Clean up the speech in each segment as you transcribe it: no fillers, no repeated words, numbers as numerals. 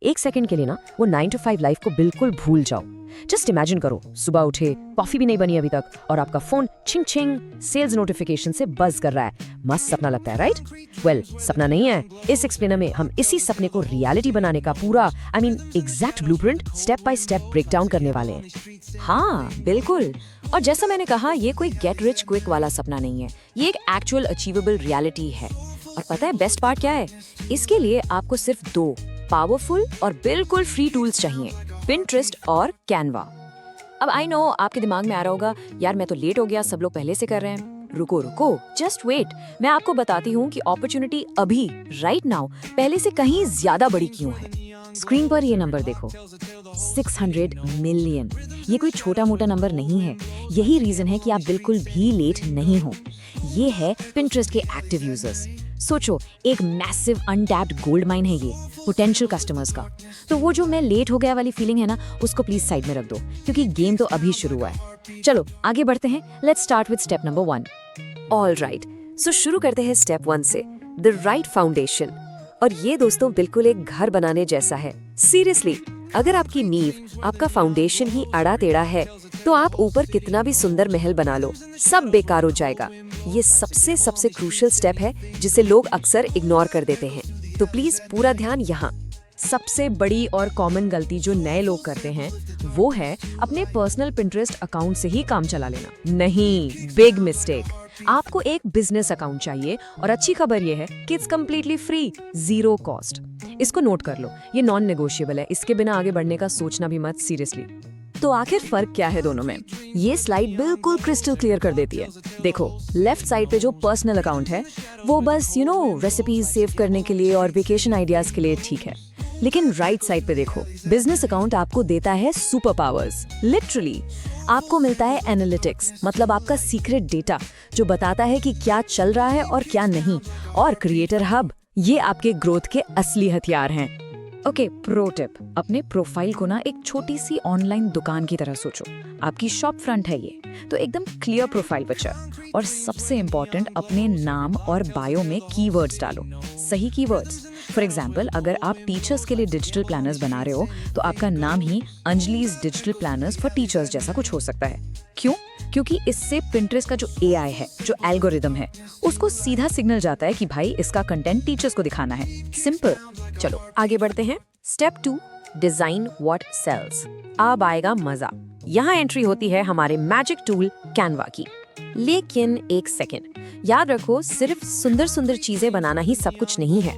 एक सेकंड के लिए ना वो 9 to 5 लाइफ को बिल्कुल भूल जाओ। जस्ट इमेजिन करो, सुबह उठे, कॉफी भी नहीं बनी अभी तक और आपका फोन छिंग छिंग सेल्स नोटिफिकेशन से बज कर रहा है। मस्त सपना लगता है, राइट? वेल, सपना नहीं है। इस एक्सप्लेनर में हम इसी सपने को रियलिटी बनाने का पूरा exact blueprint step by step break down करने वाले हैं। हाँ बिल्कुल, और जैसा मैंने कहा, ये कोई गेट रिच क्विक वाला सपना नहीं है, ये एक एक्चुअल अचीवेबल रियलिटी है। और पता है बेस्ट पार्ट क्या है? इसके लिए आपको सिर्फ 2 पावरफुल और बिल्कुल फ्री टूल्स चाहिए, पिंटरेस्ट और कैनवा। अब आई नो आपके दिमाग में आ रहा होगा, यार मैं तो लेट हो गया, सब लोग पहले से कर रहे हैं। रुको रुको, जस्ट वेट, मैं आपको बताती हूँ कि अपॉर्चुनिटी अभी राइट नाउ पहले से कहीं ज्यादा बड़ी क्यों है। स्क्रीन पर ये नंबर देखो, 600 मिलियन। ये कोई छोटा मोटा नंबर नहीं है। यही रीजन है कि आप बिल्कुल भी लेट नहीं हो। ये है पिंटरेस्ट के एक्टिव यूजर्स। सोचो, एक मैसिव अनटैप्ड गोल्ड माइन है ये पोटेंशियल कस्टमर्स का। तो वो जो मैं लेट हो गया वाली फीलिंग है ना, उसको प्लीज साइड में रख दो, क्योंकि गेम तो अभी शुरू हुआ है। चलो आगे बढ़ते हैं। Let's start with step number 1। All right, so शुरू करते हैं स्टेप 1 से, द राइट फाउंडेशन। और ये दोस्तों बिल्कुल एक घर बनाने जैसा है। सीरियसली, अगर आपकी नींव, आपका फाउंडेशन ही अड़ा टेढ़ा है, तो आप ऊपर कितना भी सुंदर महल बना लो, सब बेकार हो जाएगा। ये सबसे क्रूशियल स्टेप है जिसे लोग अक्सर इग्नोर कर देते हैं। तो प्लीज पूरा ध्यान यहाँ। सबसे बड़ी और कॉमन गलती जो नए लोग करते हैं वो है अपने पर्सनल पिंटरेस्ट अकाउंट से ही काम चला लेना। नहीं, बिग मिस्टेक। आपको एक बिजनेस अकाउंट चाहिए, और अच्छी खबर ये है कि इट्स कम्प्लीटली फ्री, 0 कॉस्ट। इसको नोट कर लो, ये नॉन नेगोशिएबल है। इसके बिना आगे बढ़ने का सोचना भी मत, सीरियसली। तो आखिर फर्क क्या है दोनों में? ये स्लाइड बिल्कुल क्रिस्टल क्लियर कर देती है। देखो, लेफ्ट साइड पे जो पर्सनल अकाउंट है वो बस रेसिपीज सेव करने के लिए और वेकेशन आइडियाज के लिए ठीक है। लेकिन राइट साइड पे देखो, बिजनेस अकाउंट आपको देता है सुपर पावर्स। लिटरली आपको मिलता है एनालिटिक्स, मतलब आपका सीक्रेट डेटा जो बताता है कि क्या चल रहा है और क्या नहीं। और क्रिएटर हब, ये आपके ग्रोथ के असली हथियार हैं। ओके, प्रो टिप, अपने प्रोफाइल को ना एक छोटी सी ऑनलाइन दुकान की तरह सोचो। आपकी शॉप फ्रंट है ये, तो एकदम क्लियर प्रोफाइल पिक्चर। और सबसे इम्पोर्टेंट, अपने नाम और बायो में कीवर्ड्स डालो, सही कीवर्ड्स। फॉर एग्जाम्पल, अगर आप टीचर्स के लिए डिजिटल प्लानर्स बना रहे हो, तो आपका नाम ही Anjali's digital planners for teachers जैसा कुछ हो सकता है। क्यों? क्योंकि इससे पिंटरेस्ट का जो AI है, जो एल्गोरिदम है, उसको सीधा सिग्नल जाता है कि भाई इसका कंटेंट टीचर्स को दिखाना है। सिंपल। चलो आगे बढ़ते हैं। Step 2, design what sells. अब आएगा मजा। यहाँ एंट्री होती है हमारे मैजिक टूल कैनवा की। लेकिन एक सेकेंड, याद रखो, सिर्फ सुंदर सुंदर चीजें बनाना ही सब कुछ नहीं है।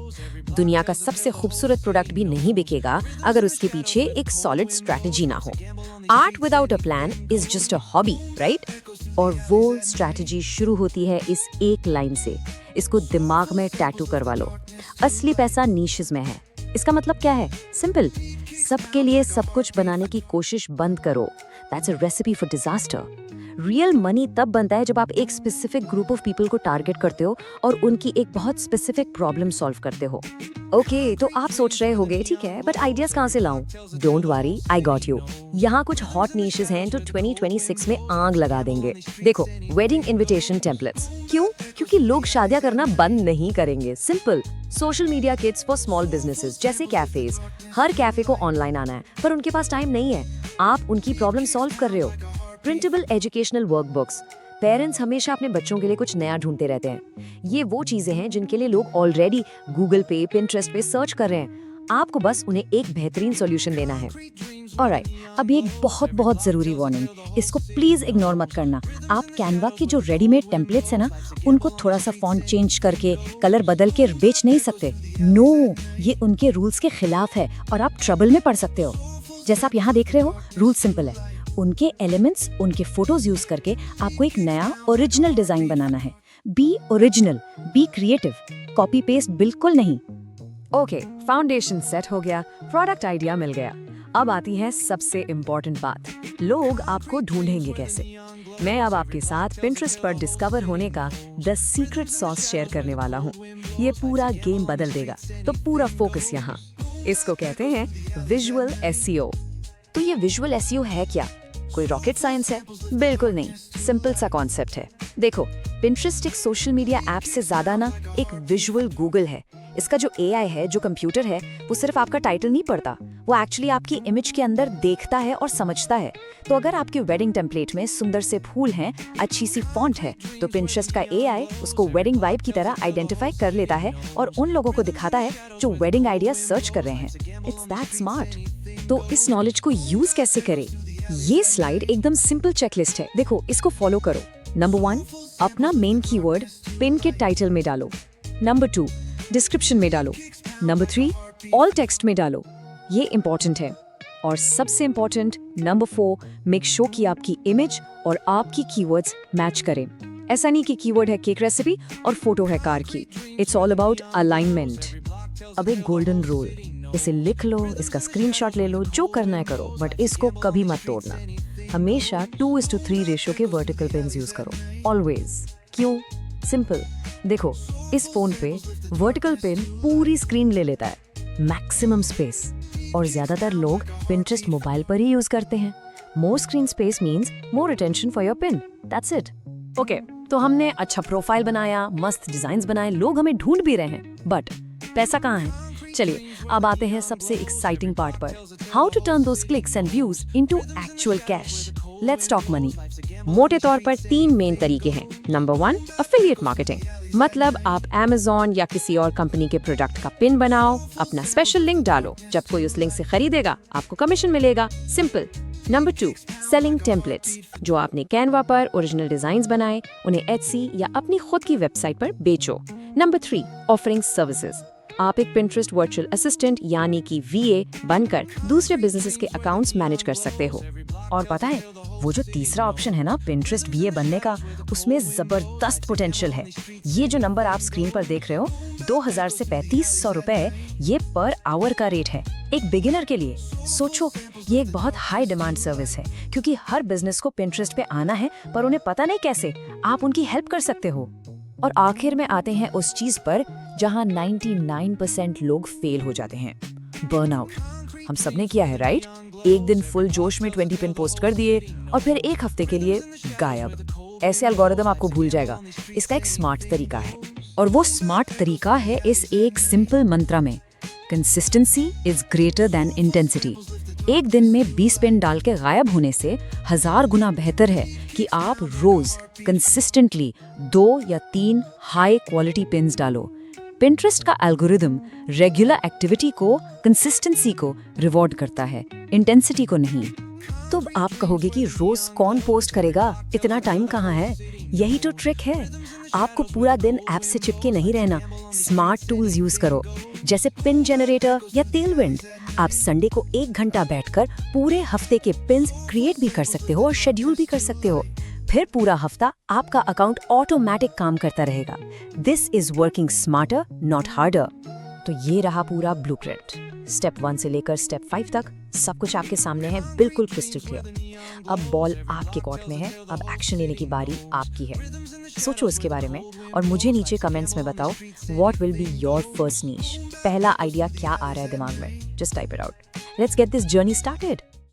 दुनिया का सबसे खूबसूरत प्रोडक्ट भी नहीं बिकेगा अगर उसके पीछे एक सॉलिड स्ट्रैटेजी ना हो। Art without a plan is just a hobby, right? और वो स्ट्रैटेजी शुरू होती है इस एक लाइन से। इसको दिमाग में टैटू करवा लो। असली पैसा नीशेस में है। इसका मतलब क्या है? सिंपल, सबके लिए सब कुछ बनाने की कोशिश बंद करो। That's a recipe for disaster. Real money तब बनता है जब आप एक स्पेसिफिक ग्रुप ऑफ पीपल को टारगेट करते हो और उनकी एक बहुत स्पेसिफिक प्रॉब्लम सॉल्व करते हो। ओके, तो आप सोच रहे होगे, ठीक है, बट आइडियाज कहाँ से लाऊं? Don't worry, I got you. यहाँ कुछ हॉट नीशेस हैं जो 2026 में आग लगा देंगे। देखो, वेडिंग इनविटेशन टेम्पलेट्स। क्यों? क्योंकि लोग शादियां करना बंद नहीं करेंगे। Simple. Social media kits for small businesses, जैसे कैफेज। हर कैफे को ऑनलाइन आना है, पर उनके पास टाइम नहीं है। आप उनकी प्रॉब्लम सॉल्व कर रहे हो। Printable educational workbooks. पेरेंट्स हमेशा अपने बच्चों के लिए कुछ नया ढूंढते रहते हैं। ये वो चीजें हैं जिनके लिए लोग ऑलरेडी गूगल पे, पिंटरेस्ट पे सर्च कर रहे हैं। आपको बस उन्हें एक बेहतरीन सॉल्यूशन देना है। ऑलराइट, अब एक बहुत जरूरी वार्निंग, इसको प्लीज इग्नोर मत करना। आप कैनवा के जो रेडीमेड टेम्पलेट्स है ना, उनको थोड़ा सा फॉन्ट चेंज करके, कलर बदल के बेच नहीं सकते। नो, ये उनके रूल्स के खिलाफ है और आप ट्रबल में पड़ सकते हो। जैसा आप यहाँ देख रहे हो, रूल सिंपल है। उनके एलिमेंट्स, उनके फोटोज यूज करके आपको एक नया ओरिजिनल डिजाइन बनाना है। B original, be creative, copy paste बिल्कुल नहीं। ओके, फाउंडेशन सेट हो गया, प्रोडक्ट आइडिया मिल गया। अब आती है सबसे इम्पोर्टेंट बात, लोग आपको ढूंढेंगे कैसे? मैं अब आपके साथ पिंटरेस्ट पर डिस्कवर होने का द सीक्रेट सॉस शेयर करने वाला हूँ। ये पूरा गेम बदल देगा, तो पूरा फोकस यहाँ। इसको कहते हैं विजुअल एसईओ। तो ये विजुअल एसईओ है क्या? कोई रॉकेट साइंस है? बिल्कुल नहीं, सिंपल सा कॉन्सेप्ट है। देखो, पिंटरेस्ट एक सोशल मीडिया ऐप से ज्यादा ना एक विजुअल गूगल है। इसका जो AI है, जो कंप्यूटर है, वो सिर्फ आपका टाइटल नहीं पढ़ता, वो एक्चुअली आपकी इमेज के अंदर देखता है और समझता है। तो अगर आपके वेडिंग टेम्पलेट में सुंदर से फूल हैं, अच्छी सी फॉन्ट है, तो पिंटरेस्ट का AI उसको वेडिंग वाइब की तरह आइडेंटिफाई कर लेता है और उन लोगों को दिखाता है जो वेडिंग आइडिया सर्च कर रहे हैं। It's that smart. तो इस नॉलेज को यूज कैसे करें? ये स्लाइड एकदम सिंपल चेकलिस्ट है, देखो इसको फॉलो करो। नंबर 1, अपना मेन कीवर्ड पिन के टाइटल में डालो। नंबर 2, डिस्क्रिप्शन में डालो। नंबर 3, ऑल टेक्स्ट में डालो, ये इंपॉर्टेंट है। और सबसे इंपॉर्टेंट नंबर 4, मेक श्योर कि आपकी इमेज और आपकी कीवर्ड्स मैच करें। ऐसा नहीं कि कीवर्ड है केक रेसिपी और फोटो है कार की। It's all about alignment. अब एक गोल्डन रूल, इसे लिख लो, इसका स्क्रीनशॉट ले लो, जो करना है करो, बट इसको कभी मत तोड़ना। हमेशा 2:3 रेशियो के वर्टिकल पेन्स यूज करो, ऑलवेज। क्यों? सिंपल, देखो इस फोन पे वर्टिकल पेन पूरी स्क्रीन ले लेता है, मैक्सिमम स्पेस, और ज्यादातर लोग पिंटरेस्ट मोबाइल पर ही यूज करते हैं। मोर screen space means more attention for your pin, that's it. Okay, तो हमने अच्छा प्रोफाइल बनाया, मस्त डिजाइन्स बनाए, लोग हमें ढूंढ भी रहे हैं, बट पैसा कहाँ है? चलिए अब आते हैं सबसे एक्साइटिंग पार्ट पर, how to turn those clicks and views into actual cash. Let's talk money. मोटे तौर पर 3 मेन तरीके हैं। नंबर 1, एफिलिएट मार्केटिंग, मतलब आप Amazon या किसी और कंपनी के प्रोडक्ट का पिन बनाओ, अपना स्पेशल लिंक डालो, जब कोई उस लिंक से खरीदेगा आपको कमीशन मिलेगा, सिंपल। नंबर 2, सेलिंग टेम्पलेट्स, जो आपने कैनवा पर ओरिजिनल डिजाइन्स बनाए, उन्हें Etsy या अपनी खुद की वेबसाइट पर बेचो। नंबर 3, ऑफरिंग सर्विसेज, आप एक Pinterest वर्चुअल असिस्टेंट यानी कि VA बनकर दूसरे बिजनेसेस के अकाउंट्स मैनेज कर सकते हो। और पता है, वो जो तीसरा ऑप्शन है ना Pinterest VA बनने का, उसमें जबरदस्त पोटेंशियल है। ये जो नंबर आप स्क्रीन पर देख रहे हो, 2000 से 3500 रुपए, ये पर आवर का रेट है एक बिगिनर के लिए। सोचो, ये एक बहुत हाई डिमांड सर्विस है, क्योंकि हर बिजनेस को Pinterest पे आना है, पर उन्हें पता नहीं कैसे। आप उनकी हेल्प कर सकते हो। और आखिर में आते हैं उस चीज पर जहां 99% लोग फेल हो जाते हैं, बर्नआउट। हम सबने किया है, राइट? एक दिन फुल जोश में 20 पिन पोस्ट कर दिए और फिर एक हफ्ते के लिए गायब। ऐसे एल्गोरिदम आपको भूल जाएगा। इसका एक स्मार्ट तरीका है, और वो स्मार्ट तरीका है इस एक सिंपल मंत्र में, consistency is greater than intensity. एक दिन में 20 पिन डाल के गायब होने से 1000 गुना बेहतर है कि आप रोज कंसिस्टेंटली 2 या 3 हाई क्वालिटी पिन्स डालो। Pinterest का एल्गोरिदम रेगुलर एक्टिविटी को, कंसिस्टेंसी को रिवॉर्ड करता है, इंटेंसिटी को नहीं। तो अब आप कहोगे कि रोज कौन पोस्ट करेगा, इतना टाइम कहाँ है? यही तो ट्रिक है। आपको पूरा दिन ऐप से चिपके नहीं रहना, स्मार्ट टूल्स यूज करो, जैसे पिन जनरेटर या टेलविंड। आप संडे को 1 घंटा बैठकर पूरे हफ्ते के पिन्स क्रिएट भी कर सकते हो और शेड्यूल भी कर सकते हो। फिर पूरा हफ्ता आपका अकाउंट ऑटोमेटिक काम करता रहेगा। This is working smarter not harder. तो ये रहा पूरा ब्लूप्रिंट, स्टेप 1 से लेकर स्टेप 5 तक सब कुछ आपके सामने है, बिल्कुल क्रिस्टल क्लियर। अब बॉल आपके कोर्ट में है, अब एक्शन लेने की बारी आपकी है। सोचो इसके बारे में और मुझे नीचे कमेंट्स में बताओ, what will be your first niche? पहला आइडिया क्या आ रहा है दिमाग में? Just type it out. Let's get this journey started.